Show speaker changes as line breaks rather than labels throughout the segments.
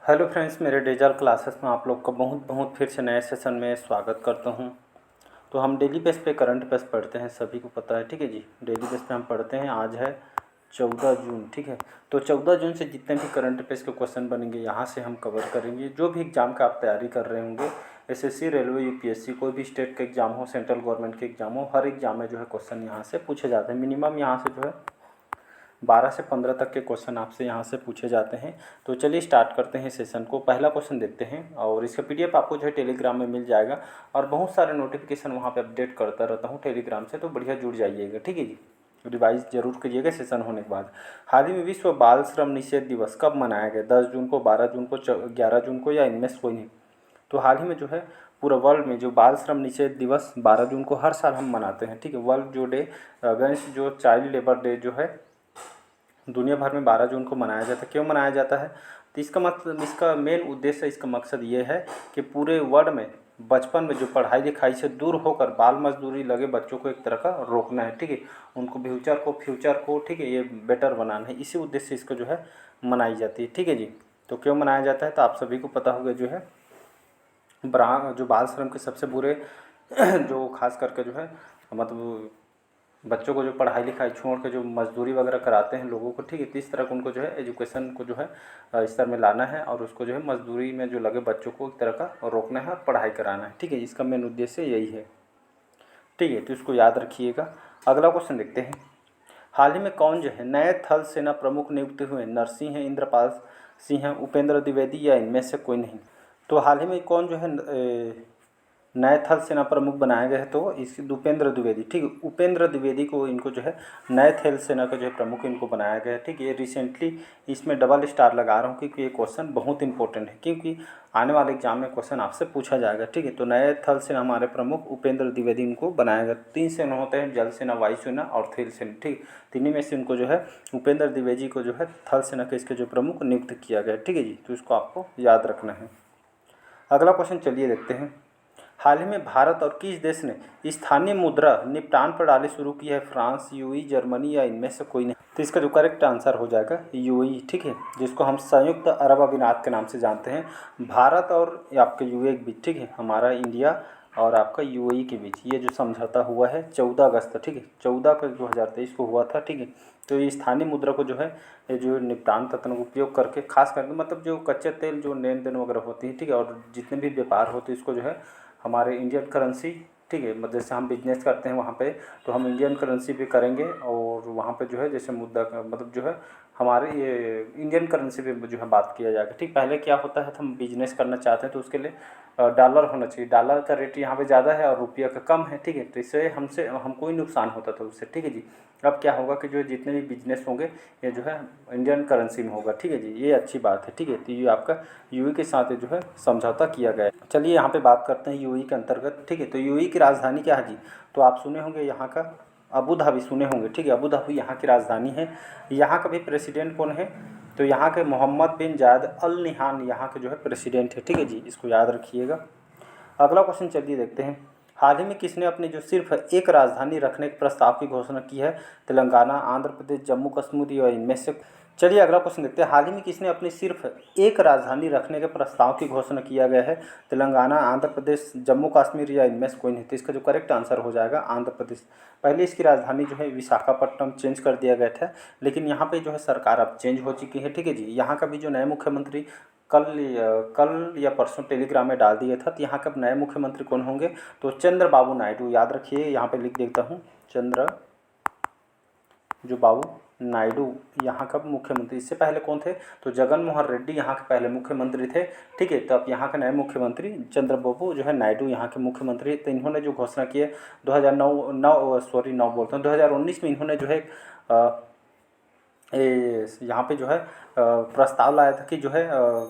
Hello friends, मेरे dazzle classes में आप लोग का बहुत बहुत फिर से नए सेशन में स्वागत करता हूं। तो हम डेली बेस पे करंट अफेयर्स पढ़ते हैं, सभी को पता है, ठीक है जी। डेली बेस पे हम पढ़ते हैं। आज है 14 जून, ठीक है। तो 14 जून से जितने भी करंट अफेयर्स के क्वेश्चन बनेंगे यहाँ से हम कवर करेंगे। जो भी एग्ज़ाम का आप तैयारी कर रहे होंगे, एसएससी, रेलवे, यूपीएससी, कोई भी स्टेट का एग्ज़ाम हो, सेंट्रल गवर्नमेंट के एग्ज़ाम हो, हर एग्ज़ाम में जो है क्वेश्चन यहाँ से पूछे जाते हैं। मिनिमम यहाँ से जो है 12 से 15 तक के क्वेश्चन आपसे यहाँ से पूछे जाते हैं। तो चलिए स्टार्ट करते हैं सेशन को। पहला क्वेश्चन देखते हैं और इसका पीडीएफ आपको जो है टेलीग्राम में मिल जाएगा और बहुत सारे नोटिफिकेशन वहाँ पे अपडेट करता रहता हूँ टेलीग्राम से, तो बढ़िया जुड़ जाइएगा, ठीक है जी। रिवाइज जरूर करिएगा सेशन होने के बाद। हाल ही में विश्व बाल श्रम निषेध दिवस कब मनाया गया? 10 जून को, 12 जून को, 11 जून को, या इनमें से कोई नहीं? तो हाल ही में जो है पूरा वर्ल्ड में जो बाल श्रम निषेध दिवस 12 जून को हर साल हम मनाते हैं, ठीक है। वर्ल्ड जो डे अगेंस्ट जो चाइल्ड लेबर डे जो है दुनिया भर में 12 जून को मनाया जाता है। क्यों मनाया जाता है? तो इसका मतलब, इसका मेन उद्देश्य, इसका मकसद ये है कि पूरे वर्ल्ड में बचपन में जो पढ़ाई लिखाई से दूर होकर बाल मजदूरी लगे बच्चों को एक तरह का रोकना है, ठीक है। उनको फ्यूचर को ठीक है ये बेटर बनाना है। इसी उद्देश्य से इसको जो है मनाई जाती है, ठीक है जी। तो क्यों मनाया जाता है तो आप सभी को पता होगा। जो है जो बाल श्रम के सबसे बुरे जो खास करके जो है मतलब बच्चों को जो पढ़ाई लिखाई छोड़ के जो मजदूरी वगैरह कराते हैं लोगों को, ठीक है। तो इस तरह का उनको जो है एजुकेशन को जो है स्तर में लाना है और उसको जो है मजदूरी में जो लगे बच्चों को एक तरह का रोकना है और पढ़ाई कराना है, ठीक है। इसका मेन उद्देश्य यही है, ठीक है। तो इसको याद रखिएगा। अगला क्वेश्चन देखते हैं। हाल ही में कौन जो है नए थल सेना प्रमुख नियुक्त हुए? नरसिंह हैं, इंद्रपाल सिंह हैं, उपेंद्र द्विवेदी, या इनमें से कोई नहीं? तो हाल ही में कौन जो है नए थल सेना प्रमुख बनाए गए हैं? तो इस उपेंद्र द्विवेदी, ठीक है। उपेंद्र द्विवेदी को इनको जो है नए थल सेना का जो है प्रमुख इनको बनाया गया है, ठीक है। ये रिसेंटली इसमें डबल स्टार लगा रहा हूँ क्योंकि ये क्वेश्चन बहुत इंपॉर्टेंट है, क्योंकि आने वाले एग्जाम में क्वेश्चन आपसे पूछा जाएगा, ठीक है। तो नए थल सेना हमारे प्रमुख उपेंद्र द्विवेदी इनको बनाया गया। 3 सेना होते हैं, जल सेना, वायु सेना और थल सेना, ठीक। तीनों में से इनको जो है उपेंद्र द्विवेदी को जो है थल सेना के इसके जो प्रमुख नियुक्त किया गया, ठीक है जी। तो इसको आपको याद रखना है। अगला क्वेश्चन चलिए देखते हैं। हाल ही में भारत और किस देश ने स्थानीय मुद्रा निपटान प्रणाली शुरू की है? फ्रांस, यूएई, जर्मनी, या इनमें से कोई नहीं? तो इसका जो करेक्ट आंसर हो जाएगा यूएई, ठीक है, जिसको हम संयुक्त अरब अमीरात के नाम से जानते हैं। भारत और आपके यूएई के बीच, ठीक है, हमारा इंडिया और आपका यूएई के बीच ये जो समझौता हुआ है 14 अगस्त, ठीक है, 14 का 2023 को हुआ था, ठीक है। तो ये स्थानीय मुद्रा को जो है ये जो निपटान तंत्र का उपयोग करके, खास करके मतलब जो कच्चे तेल जो लेन देन वगैरह होती है, ठीक है, और जितने भी व्यापार होते हैं इसको जो है हमारे इंडियन करेंसी, ठीक है, मतलब जैसे हम बिजनेस करते हैं वहाँ पे, तो हम इंडियन करेंसी पे करेंगे और वहाँ पे जो है जैसे मुद्दा का मतलब जो है हमारे ये इंडियन करेंसी पे जो है बात किया जाएगा, ठीक। पहले क्या होता है, तो हम बिजनेस करना चाहते हैं तो उसके लिए डॉलर होना चाहिए। डॉलर का रेट यहाँ पे ज़्यादा है और रुपया का कम है, ठीक है। तो इससे हमको ही नुकसान होता था उससे, ठीक है जी। अब क्या होगा कि जो जितने भी बिजनेस होंगे ये जो है इंडियन करेंसी में होगा, ठीक है जी। ये अच्छी बात है, ठीक है। तो ये आपका यूएई के साथ जो है समझौता किया गया है। चलिए यहाँ पे बात करते हैं यूएई के अंतर्गत, ठीक है। तो यूएई की राजधानी क्या है जी? तो आप सुने होंगे यहाँ का अबू धाबी सुने होंगे, ठीक है। अबू धाबी यहाँ की राजधानी है। यहाँ का भी प्रेसिडेंट कौन है? तो यहाँ के मोहम्मद बिन जायद अल नहान यहाँ के जो है प्रेसिडेंट है, ठीक है जी। इसको याद रखिएगा। अगला क्वेश्चन चलिए देखते हैं। हाल ही में किसने अपनी जो सिर्फ एक राजधानी रखने के प्रस्ताव की घोषणा की है? तेलंगाना, आंध्र प्रदेश, जम्मू कश्मीर, या इनमें से? चलिए अगला क्वेश्चन देखते हैं। हाल ही में किसने अपनी सिर्फ एक राजधानी रखने के प्रस्ताव की घोषणा किया गया है? तेलंगाना, आंध्र प्रदेश, जम्मू कश्मीर, या इनमें से कोई नहीं? तो इसका जो करेक्ट आंसर हो जाएगा आंध्र प्रदेश। पहले इसकी राजधानी जो है विशाखापट्टनम चेंज कर दिया गया था, लेकिन यहाँ पे जो है सरकार अब चेंज हो चुकी है, ठीक है जी। यहाँ का भी जो नए मुख्यमंत्री कल या परसों टेलीग्राम में डाल दिया था। तो यहाँ के नए मुख्यमंत्री कौन होंगे? तो चंद्रबाबू नायडू, याद रखिए, यहाँ पे लिख देता हूँ, बाबू नायडू यहाँ का मुख्यमंत्री। इससे पहले कौन थे? तो जगन मोहन रेड्डी यहाँ के पहले मुख्यमंत्री थे, ठीक है। तो अब यहाँ के नए मुख्यमंत्री चंद्रबाबू जो है नायडू यहाँ के मुख्यमंत्री। तो इन्होंने जो घोषणा की है 2019 में इन्होंने जो है यहाँ पे जो है प्रस्ताव लाया था कि जो है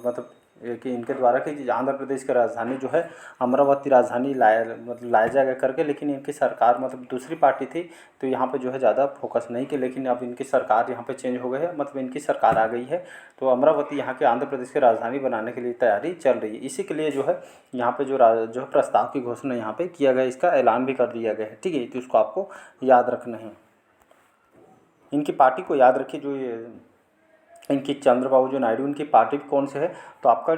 मतलब कि इनके द्वारा कि आंध्र प्रदेश की राजधानी जो है अमरावती राजधानी लाया जाएगा करके, लेकिन इनकी सरकार मतलब दूसरी पार्टी थी तो यहाँ पे जो है ज़्यादा फोकस नहीं की। लेकिन अब इनकी सरकार यहाँ पे चेंज हो गई है, मतलब इनकी सरकार आ गई है, तो अमरावती यहाँ के आंध्र प्रदेश की राजधानी बनाने के लिए तैयारी चल रही है। इसी के लिए जो है यहाँ पे जो प्रस्ताव की घोषणा यहाँ पे किया गया, इसका ऐलान भी कर दिया गया है, ठीक है। तो इसको आपको याद रखना है। इनकी पार्टी को याद रखिए, जो ये इनकी चंद्रबाबू जो नायडू, इनकी पार्टी कौन से है, तो आपका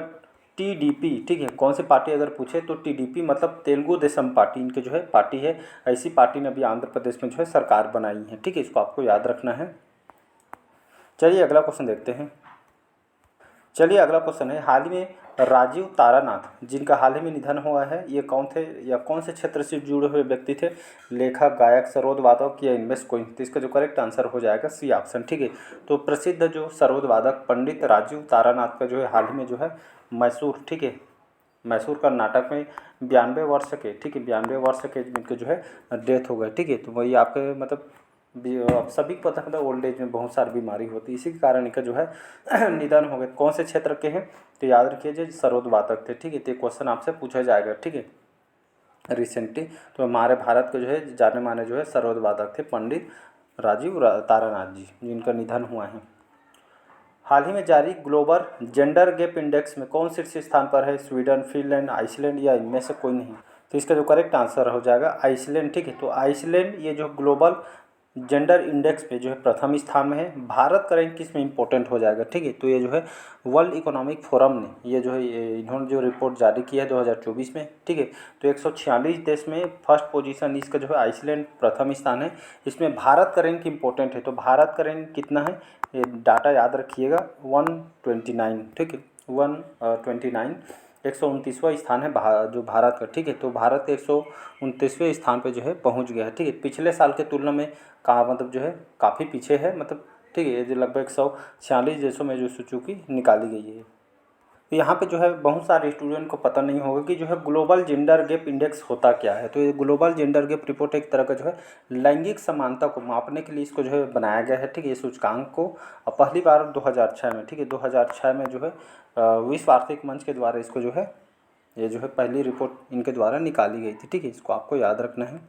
टीडीपी, ठीक है। कौन सी पार्टी अगर पूछे तो टीडीपी मतलब तेलुगु देशम पार्टी इनके जो है पार्टी है। ऐसी पार्टी ने अभी आंध्र प्रदेश में जो है सरकार बनाई है, ठीक है। इसको आपको याद रखना है। चलिए अगला क्वेश्चन देखते हैं। चलिए अगला क्वेश्चन है, हाल ही में राजीव तारानाथ जिनका हाल ही में निधन हुआ है, ये कौन थे या कौन से क्षेत्र से जुड़े हुए व्यक्ति थे? लेखक, गायक, सरोद वादक या इनमें से कोई? तो इसका जो करेक्ट आंसर हो जाएगा सी ऑप्शन, ठीक है। तो प्रसिद्ध जो सरोद वादक पंडित राजीव तारानाथ का जो है हाल ही में जो है मैसूर, ठीक है, मैसूर कर्नाटक में 92 वर्ष के, ठीक है, 92 वर्ष के इनके जो है डेथ हो गए, ठीक है। तो वही आपके मतलब अब सभी को पता है ओल्ड एज में बहुत सारी बीमारी होती है, इसी के कारण इनका जो है निधन हो गया। कौन से क्षेत्र के हैं? तो याद रखिए जो सरोद वादक थे, ठीक है। तो क्वेश्चन आपसे पूछा जाएगा, ठीक है, रिसेंटली। तो हमारे भारत के जो है जाने माने जो है सरोद वादक थे पंडित राजीव तारानाथ जी, जिनका निधन हुआ है। हाल ही में जारी ग्लोबल जेंडर गैप इंडेक्स में कौन शीर्ष स्थान पर है? स्वीडन, फिनलैंड, आइसलैंड या इनमें से कोई नहीं? तो इसका जो करेक्ट आंसर हो जाएगा आइसलैंड, ठीक है। तो आइसलैंड ये जो ग्लोबल जेंडर इंडेक्स पे जो है प्रथम स्थान में है। भारत का रैंक किस में इंपॉर्टेंट हो जाएगा, ठीक है। तो ये जो है वर्ल्ड इकोनॉमिक फोरम ने ये जो है इन्होंने जो रिपोर्ट जारी की है 2024 में, ठीक है। तो 146 देश में फर्स्ट पोजीशन इसका जो है आइसलैंड प्रथम स्थान है। इसमें भारत का रैंक इंपॉर्टेंट है, तो भारत का रैंक कितना है ये डाटा याद रखिएगा 129, ठीक है, 129, 129वां स्थान है जो भारत का, ठीक है। तो भारत 129वें स्थान पे जो है पहुंच गया है, ठीक है। पिछले साल के तुलना में कहाँ मतलब जो है काफ़ी पीछे है, मतलब ठीक है। ये जो लगभग 146 देशों में जो सूची निकाली गई है। तो यहाँ पे जो है बहुत सारे स्टूडेंट को पता नहीं होगा कि जो है ग्लोबल जेंडर गैप इंडेक्स होता क्या है। तो ये ग्लोबल जेंडर गैप रिपोर्ट एक तरह का जो है लैंगिक समानता को मापने के लिए इसको जो है बनाया गया है, ठीक है, ये सूचकांक को। और पहली बार 2006 में, ठीक है, 2006 में जो है विश्व आर्थिक मंच के द्वारा इसको जो है ये जो है पहली रिपोर्ट इनके द्वारा निकाली गई थी, ठीक है। इसको आपको याद रखना है।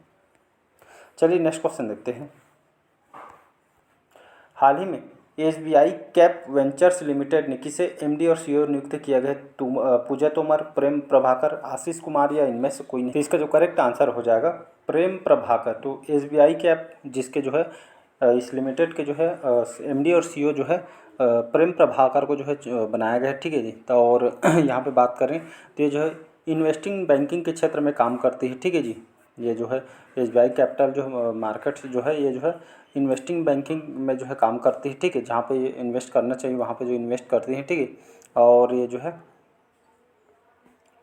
चलिए नेक्स्ट क्वेश्चन देखते हैं। हाल ही में एसबीआई कैप वेंचर्स लिमिटेड ने किसे एमडी और सीईओ नियुक्त किया गया? पूजा तोमर, प्रेम प्रभाकर, आशीष कुमार या इनमें से कोई नहीं? तो इसका जो करेक्ट आंसर हो जाएगा प्रेम प्रभाकर। तो एसबीआई कैप जिसके जो है इस लिमिटेड के जो है एमडी और सीईओ जो है प्रेम प्रभाकर को जो है बनाया गया है, ठीक है जी। तो और यहाँ पे बात करें तो ये जो है इन्वेस्टिंग बैंकिंग के क्षेत्र में काम करती है, ठीक है जी। ये जो है एसबीआई कैपिटल जो मार्केट्स जो है ये जो है इन्वेस्टिंग बैंकिंग में जो है काम करती है, ठीक है। जहाँ पे इन्वेस्ट करना चाहिए वहाँ पे जो इन्वेस्ट करती है, ठीक है। और ये जो है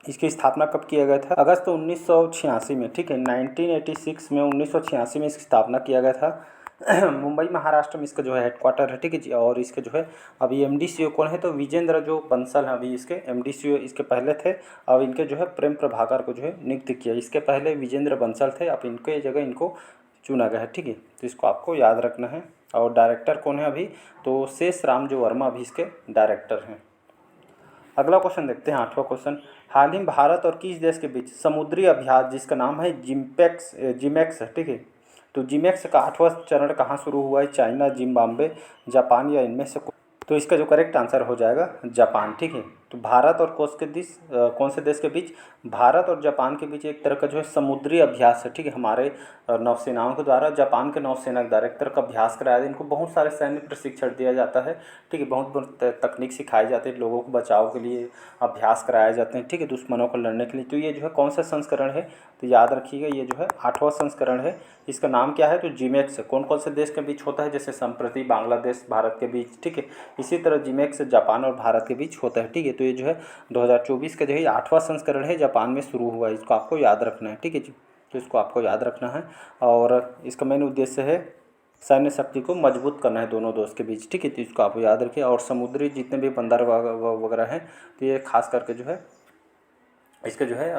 इसकी स्थापना कब किया गया था? अगस्त 1986 में, ठीक है, 1986 में 1986 में इसकी स्थापना किया गया था। मुंबई महाराष्ट्र में इसका जो है हेडक्वार्टर है, ठीक है जी। और इसके जो है अभी एमडी सीईओ कौन है? तो विजेंद्र जो बंसल हैं अभी इसके एमडी सीईओ इसके पहले थे। अब इनके जो है प्रेम प्रभाकर को जो है नियुक्त किया। इसके पहले विजेंद्र बंसल थे, अब इनके जगह इनको चुना गया है, ठीक है। तो इसको आपको याद रखना है। और डायरेक्टर कौन है अभी? तो शेष राम जो वर्मा अभी इसके डायरेक्टर हैं। अगला क्वेश्चन देखते हैं, 8वां क्वेश्चन। हाल ही में भारत और किस देश के बीच समुद्री अभ्यास जिसका नाम है जिमेक्स, ठीक है। तो जिमेक्स का 8वां चरण कहाँ शुरू हुआ है? चाइना, जिम्बाब्वे, जापान या इनमें से? तो इसका जो करेक्ट आंसर हो जाएगा जापान, ठीक है। तो भारत और कौन से देश के बीच? भारत और जापान के बीच एक तरह का जो है समुद्री अभ्यास है, ठीक है। हमारे नौसेनाओं के द्वारा जापान के नौसेना के द्वारा एक तरह का अभ्यास कराया जाता है। इनको बहुत सारे सैन्य प्रशिक्षण दिया जाता है, ठीक है। बहुत तकनीक सिखाई जाती है, लोगों को बचाव के लिए अभ्यास कराए जाते हैं, ठीक है, दुश्मनों को लड़ने के लिए। तो ये जो है कौन सा संस्करण है? तो याद रखिएगा ये जो है 8वां संस्करण है। इसका नाम क्या है? तो जिमेक्स। कौन कौन से देश के बीच होता है? जैसे संप्रति बांग्लादेश भारत के बीच, ठीक है। इसी तरह जिमेक्स जापान और भारत के बीच होता है, ठीक है। तो ये जो है 2024 का जो है 8वां संस्करण है, जापान में शुरू हुआ है। इसको आपको याद रखना है, ठीक है जी। तो इसको आपको याद रखना है। और इसका मेन उद्देश्य है सैन्य शक्ति को मजबूत करना है दोनों देश के बीच, ठीक है। तो इसको आप याद रखिए। और समुद्री जितने भी बंदर वगैरह हैं तो ये खास करके जो है इसके जो है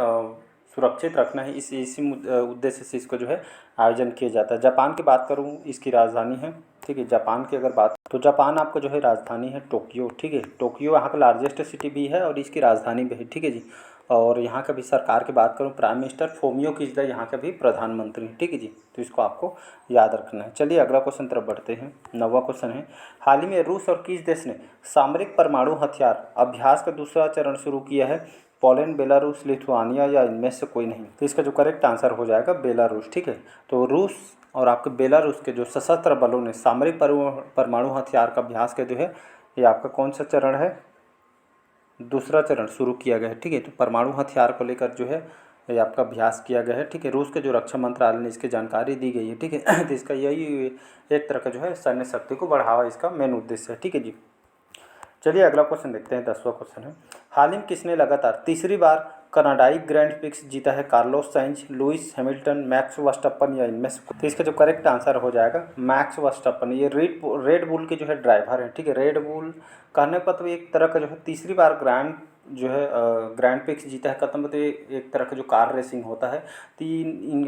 सुरक्षित रखना है, इसी उद्देश्य से इसको जो है आयोजन किया जाता है। जापान की बात करूँ, इसकी राजधानी है, ठीक है। जापान की अगर बात तो जापान आपको जो है राजधानी है टोक्यो, ठीक है। टोक्यो यहाँ का लार्जेस्ट सिटी भी है और इसकी राजधानी भी है, ठीक है जी। और यहाँ का भी सरकार की बात करूँ, प्राइम मिनिस्टर फोमियो किशिदा यहाँ के भी प्रधानमंत्री हैं, ठीक है जी। तो इसको आपको याद रखना है। चलिए अगला क्वेश्चन तरफ बढ़ते हैं। 9वां क्वेश्चन है, हाल ही में रूस और किस देश ने सामरिक परमाणु हथियार अभ्यास का दूसरा चरण शुरू किया है? पोलैंड, बेलारूस, लिथुआनिया या इनमें से कोई नहीं? तो इसका जो करेक्ट आंसर हो जाएगा बेलारूस, ठीक है। तो रूस और आपके बेलारूस के जो सशस्त्र बलों ने सामरिक परमाणु हथियार का अभ्यास के जो है ये आपका कौन सा चरण है, दूसरा चरण शुरू किया गया है। ठीक है, तो परमाणु हथियार को लेकर जो है ये आपका अभ्यास किया गया है। ठीक है, रूस के जो रक्षा मंत्रालय ने इसकी जानकारी दी गई है। ठीक है, तो इसका यही एक तरह का जो है सैन्य शक्ति को बढ़ावा इसका मेन उद्देश्य है। ठीक है जी, चलिए अगला क्वेश्चन देखते हैं। 10वां क्वेश्चन है, हाल ही में किसने लगातार तीसरी बार कनाडाई ग्रैंड प्रिक्स जीता है? Carlos Sainz, Lewis Hamilton, Max Verstappen या इनमें से कोई? तो इसका जो करेक्ट आंसर हो जाएगा मैक्स वर्स्टप्पन। ये रेड बुल के जो है ड्राइवर हैं। ठीक है, रेड बुल कहने का मतलब एक तरह का जो है तीसरी बार ग्रैंड प्रिक्स जीता है। कहते मतलब एक तरह का जो कार रेसिंग होता है,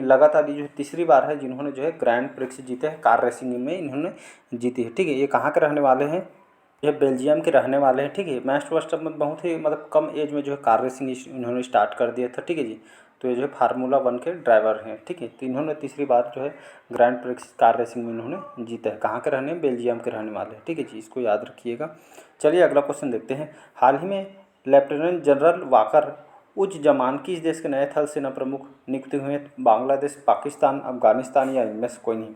लगातार ये जो तीसरी बार है जिन्होंने जो है ग्रैंड प्रिक्स जीते हैं, कार रेसिंग में इन्होंने जीती है। ठीक है, ये कहाँ के रहने वाले हैं? ये बेल्जियम के रहने वाले हैं। ठीक है, मैक्स वर्स्टप्पन बहुत ही मतलब कम एज में जो है कार रेसिंग इन्होंने स्टार्ट कर दिया था। ठीक है जी, तो ये जो है फार्मूला 1 के ड्राइवर हैं। ठीक है, तो इन्होंने तीसरी बार जो है ग्रैंड प्रिक्स कार रेसिंग में इन्होंने जीता है। कहाँ के रहने हैं? बेल्जियम के रहने वाले हैं। ठीक है जी, इसको याद रखिएगा। चलिए अगला क्वेश्चन देखते हैं। हाल ही में लेफ्टिनेंट जनरल वाकर उज़्ज़मान किस देश के नए थल सेना प्रमुख नियुक्त हुए हैं? बांग्लादेश, पाकिस्तान, अफगानिस्तान या इनमें से कोई नहीं?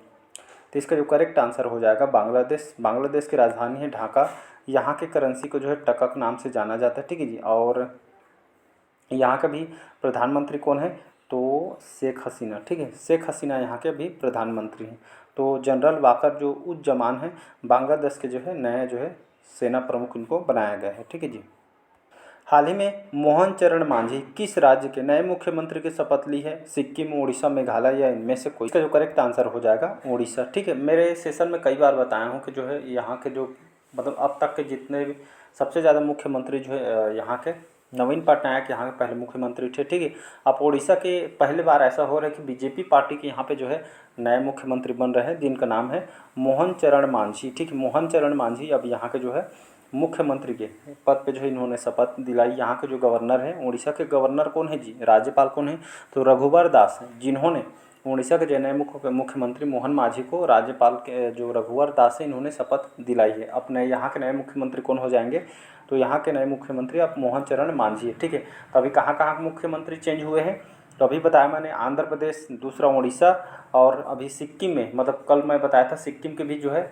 तो इसका जो करेक्ट आंसर हो जाएगा बांग्लादेश। बांग्लादेश की राजधानी है ढाका। यहाँ के करेंसी को जो है टकक नाम से जाना जाता है। ठीक है जी, और यहाँ का भी प्रधानमंत्री कौन है? तो शेख हसीना। ठीक है, शेख हसीना यहाँ के भी प्रधानमंत्री हैं। तो जनरल वाकर जो उज़्ज़मान है बांग्लादेश के जो है नए जो है सेना प्रमुख इनको बनाया गया है। ठीक है जी, हाल ही में मोहन चरण मांझी किस राज्य के नए मुख्यमंत्री की शपथ ली है? सिक्किम, उड़ीसा, मेघालय या इनमें से कोई? इसका जो करेक्ट आंसर हो जाएगा उड़ीसा। ठीक है, मेरे सेशन में कई बार बताया हूँ कि जो है यहाँ के जो मतलब अब तक के जितने भी सबसे ज़्यादा मुख्यमंत्री जो है यहाँ के नवीन पटनायक यहाँ के पहले मुख्यमंत्री थे। ठीक है, अब उड़ीसा के पहले बार ऐसा हो रहा है कि बीजेपी पार्टी के यहाँ पे जो है नए मुख्यमंत्री बन रहे हैं जिनका नाम है मोहन चरण मांझी। ठीक है, मोहन चरण मांझी अब यहाँ के जो है मुख्यमंत्री के पद पे जो है इन्होंने शपथ दिलाई। यहाँ के जो गवर्नर हैं, उड़ीसा के गवर्नर कौन है जी? राज्यपाल कौन है? तो रघुवर दास हैं, जिन्होंने उड़ीसा के जो नए मुख्यमंत्री मोहन मांझी को राज्यपाल के जो रघुवर दास है इन्होंने शपथ दिलाई है। अपने यहाँ के नए मुख्यमंत्री कौन हो जाएंगे? तो यहाँ के नए मुख्यमंत्री अब मोहन चरण मांझी है। ठीक है, तो अभी कहाँ कहाँ के मुख्यमंत्री चेंज हुए हैं? तो अभी बताया मैंने आंध्र प्रदेश, दूसरा उड़ीसा, और अभी सिक्किम में मतलब कल मैं बताया था सिक्किम के भी जो है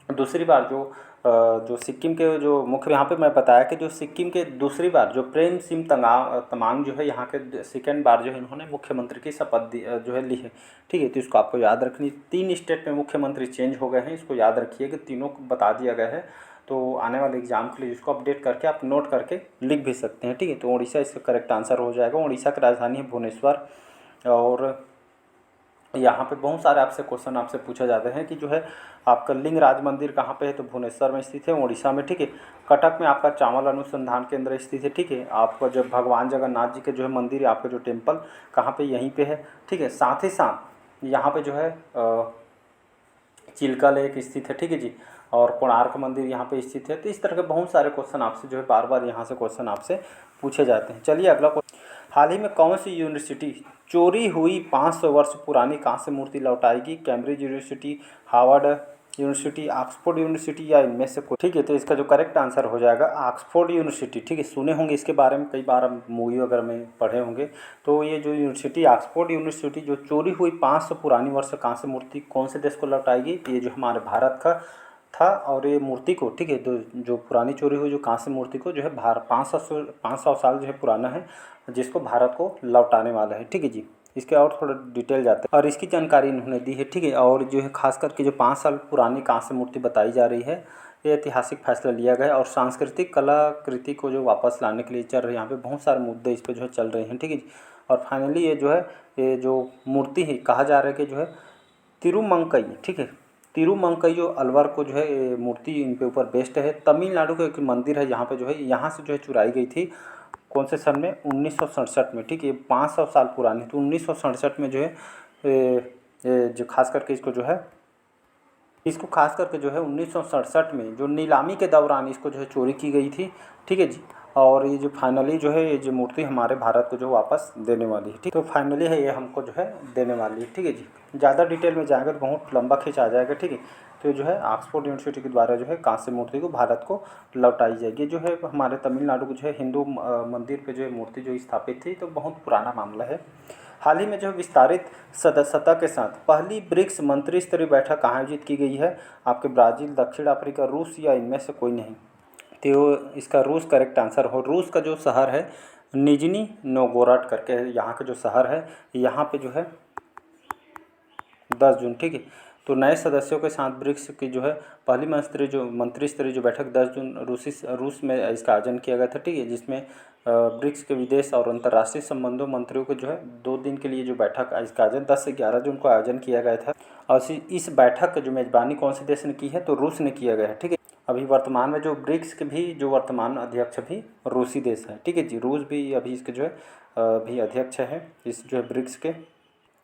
दूसरी बार जो सिक्किम के जो मुख्य यहाँ पे मैं बताया कि जो सिक्किम के दूसरी बार जो प्रेम सिंह तमांग जो है यहाँ के सेकेंड बार जो है इन्होंने मुख्यमंत्री की शपथ जो है ली है। ठीक है, तो इसको आपको याद रखनी। 3 स्टेट में मुख्यमंत्री चेंज हो गए हैं, इसको याद रखिए कि तीनों को बता दिया गया है। तो आने वाले एग्जाम के लिए इसको अपडेट करके आप नोट करके लिख भी सकते हैं। ठीक है, तो उड़ीसा इसका करेक्ट आंसर हो जाएगा। उड़ीसा की राजधानी है भुवनेश्वर। और यहाँ पे बहुत सारे आपसे क्वेश्चन आपसे पूछे जाते हैं कि जो है आपका लिंगराज मंदिर कहाँ पे है? तो भुवनेश्वर में स्थित है, उड़ीसा में। ठीक है, कटक में आपका चावल अनुसंधान केंद्र स्थित है। ठीक है, आपका जो भगवान जगन्नाथ जी के जो है मंदिर, आपका जो टेम्पल कहाँ पे? यहीं पे है। ठीक है, साथ ही साथ यहाँ पे जो है चिल्का लेक स्थित है। ठीक है जी, और कोणार्क मंदिर यहाँ पे स्थित है। तो इस तरह के बहुत सारे क्वेश्चन आपसे जो है बार बार यहाँ से क्वेश्चन आपसे पूछे जाते हैं। चलिए अगला क्वेश्चन, हाल ही में कौन सी यूनिवर्सिटी चोरी हुई 500 वर्ष पुरानी कांस्य मूर्ति लौटाएगी? Cambridge university, Harvard university, Oxford university या इनमें से कोई? ठीक है, तो इसका जो करेक्ट आंसर हो जाएगा ऑक्सफोर्ड यूनिवर्सिटी। ठीक है, सुने होंगे इसके बारे में कई बार, मूवी वगैरह में पढ़े होंगे। तो ये जो यूनिवर्सिटी ऑक्सफोर्ड यूनिवर्सिटी जो चोरी हुई 500 पुरानी वर्ष कांस्य मूर्ति कौन से देश को लौटाएगी? ये जो हमारे भारत का था। और ये मूर्ति को, ठीक है, तो जो पुरानी चोरी हुई जो कांस्य मूर्ति को जो है 500 साल जो है पुराना है, जिसको भारत को लौटाने वाला है। ठीक है जी, इसके और थोड़ा डिटेल जाते हैं और इसकी जानकारी इन्होंने दी है। ठीक है, और जो है खास करके जो 5 साल पुरानी कांस्य मूर्ति बताई जा रही है, ये ऐतिहासिक फैसला लिया गया है और सांस्कृतिक कलाकृति को जो वापस लाने के लिए चल रहे हैं। यहाँ पे बहुत सारे मुद्दे इस पर जो है चल रहे हैं। ठीक है जी, और फाइनली ये जो है ये जो मूर्ति है कहा जा रहा है कि जो है तिरुमंकई, ठीक है, तिरुमंकई जो अलवर को जो है ये मूर्ति इनके ऊपर बेस्ड है। तमिलनाडु का एक मंदिर है यहाँ पे जो है, यहाँ से जो है चुराई गई थी। कौन से सन में? 1967 में। ठीक है, 500 साल पुरानी। तो 1967 में जो है जो खास करके इसको खास करके जो है 1967 में जो नीलामी के दौरान इसको जो है चोरी की गई थी। ठीक है जी, और ये जो फाइनली जो है ये जो मूर्ति हमारे भारत को जो वापस देने वाली है। ठीक, तो फाइनली है ये हमको जो है देने वाली है। ठीक है जी, ज़्यादा डिटेल में जाएगा तो बहुत लंबा खींच आ जाएगा। ठीक है, तो जो है ऑक्सफोर्ड यूनिवर्सिटी के द्वारा जो है कांस्य मूर्ति को भारत को लौटाई जाएगी। जो है हमारे तमिलनाडु को जो है हिंदू मंदिर पे जो है मूर्ति जो स्थापित थी, तो बहुत पुराना मामला है। हाल ही में जो विस्तारित सदस्यता के साथ पहली ब्रिक्स मंत्री स्तरीय बैठक कहाँ आयोजित की गई है? आपके ब्राज़ील, दक्षिण अफ्रीका, रूस या इनमें से कोई नहीं। तो इसका रूस करेक्ट आंसर हो। रूस का जो शहर है निजनी नोगोराड करके यहाँ का जो शहर है, यहाँ पे जो है 10 जून, ठीक है। तो नए सदस्यों के साथ ब्रिक्स की जो है पहली मंत्री स्तरीय जो बैठक 10 जून रूस में इसका आयोजन किया गया था, ठीक है, जिसमें ब्रिक्स के विदेश और अंतर्राष्ट्रीय संबंधों मंत्रियों को जो है 2 दिन के लिए जो बैठक इसका आयोजन 10 से 11 जून को आयोजन किया गया था। और इस बैठक की जो मेज़बानी कौन से देश ने की है? तो रूस ने किया गया है, ठीक है। अभी वर्तमान में जो ब्रिक्स के भी जो वर्तमान अध्यक्ष भी रूसी देश है, ठीक है जी। रूस भी अभी इसके जो है भी अध्यक्ष है इस जो है ब्रिक्स के।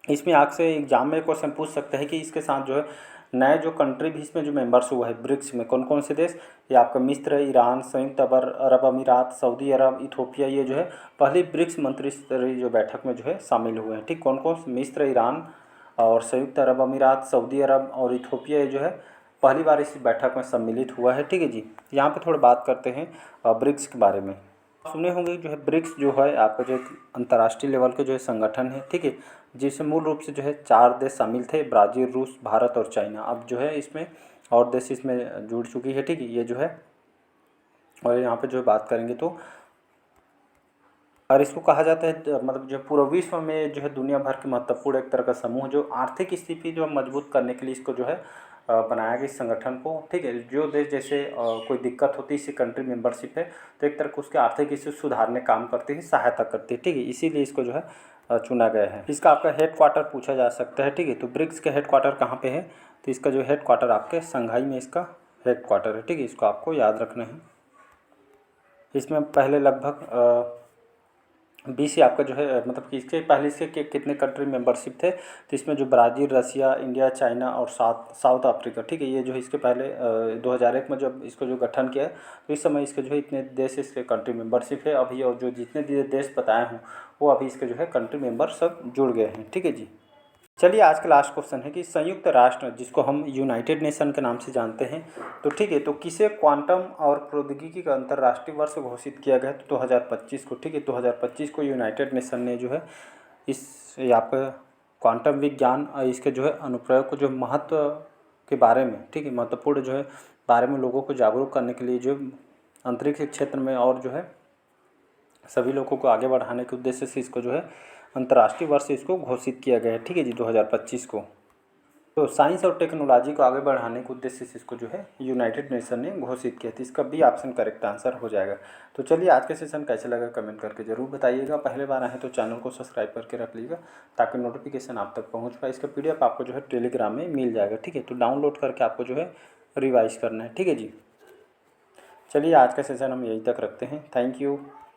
इसमें आपसे एग्जाम में क्वेश्चन पूछ सकते हैं कि इसके साथ जो है नए जो कंट्री भी इसमें जो मेंबर्स हुआ है ब्रिक्स में, कौन कौन से देश? ये आपका मिस्र, ईरान, संयुक्त अरब अमीरात, सऊदी अरब, इथोपिया, ये जो है पहली ब्रिक्स मंत्री स्तरीय जो बैठक में जो है शामिल हुए हैं, ठीक। कौन कौन? मिस्र, ईरान और संयुक्त अरब अमीरात, सऊदी अरब और इथोपिया, ये जो है पहली बार इस बैठक में सम्मिलित हुआ है, ठीक है जी। यहाँ पे थोड़ा बात करते हैं ब्रिक्स के बारे में। सुने होंगे जो है ब्रिक्स जो है आपका जो एक अंतर्राष्ट्रीय लेवल के जो है संगठन है, ठीक है, जिसमें मूल रूप से जो है 4 देश शामिल थे, ब्राज़ील, रूस, भारत और चाइना। अब जो है इसमें और देश इसमें जुड़ चुकी है, ठीक है, ये जो है। और यहाँ पे जो बात करेंगे तो और इसको कहा जाता है मतलब जो पूरे विश्व में जो है दुनिया भर के महत्वपूर्ण एक तरह का समूह जो आर्थिक स्थिति जो मजबूत करने के लिए इसको जो है बनाया गया इस संगठन को, ठीक है। जो देश जैसे कोई दिक्कत होती है, इसी कंट्री मेंबरशिप है तो एक तरह का उसके आर्थिक स्थिति सुधारने काम करती है, सहायता करती है, ठीक है। इसीलिए इसको जो है चुना गया है। इसका आपका हेड क्वार्टर पूछा जा सकता है, ठीक है। तो ब्रिक्स के हेड क्वार्टर कहाँ पे है? तो इसका जो हेड क्वार्टर आपके शंघाई में इसका हेड क्वार्टर है, ठीक है। इसको आपको याद रखना है। इसमें पहले लगभग 20 आपका जो है मतलब कि इसके पहले इसके कितने कंट्री मेंबरशिप थे? तो इसमें जो ब्राज़ील, रसिया, इंडिया, चाइना और साउथ अफ्रीका, ठीक है, ये जो है इसके पहले 2001 में जब इसको जो गठन किया तो इस समय इसके जो है इतने देश इसके कंट्री मेंबरशिप है अभी। और जो जितने भी देश बताए हूँ वो अभी इसके जो है कंट्री मेंबर सब जुड़ गए हैं, ठीक है जी। चलिए आज का लास्ट क्वेश्चन है कि संयुक्त राष्ट्र जिसको हम यूनाइटेड नेशन के नाम से जानते हैं, तो ठीक है, तो किसे क्वांटम और प्रौद्योगिकी का अंतर्राष्ट्रीय वर्ष घोषित किया गया? तो 2025 को, ठीक है। 2025 को यूनाइटेड नेशन ने जो है इस यहाँ पर क्वांटम विज्ञान और इसके जो है अनुप्रयोग को जो महत्व के बारे में, ठीक है, महत्वपूर्ण जो है बारे में लोगों को जागरूक करने के लिए जो अंतरिक्ष क्षेत्र में और जो है सभी लोगों को आगे बढ़ाने के उद्देश्य से इसको जो है अंतर्राष्ट्रीय वर्ष इसको घोषित किया गया है, ठीक है जी, 2025 को। तो साइंस और टेक्नोलॉजी को आगे बढ़ाने के उद्देश्य से इसको जो है यूनाइटेड नेशन ने घोषित किया था। इसका बी ऑप्शन करेक्ट आंसर हो जाएगा। तो चलिए आज का सेशन कैसे लगा कमेंट करके ज़रूर बताइएगा। पहले बार आए तो चैनल को सब्सक्राइब करके रख लीजिएगा ताकि नोटिफिकेशन आप तक पहुँच पाए। इसका PDF आपको जो है टेलीग्राम में मिल जाएगा, ठीक है। तो डाउनलोड करके आपको जो है रिवाइज करना है, ठीक है जी। चलिए आज का सेशन हम यहीं तक रखते हैं। Thank you.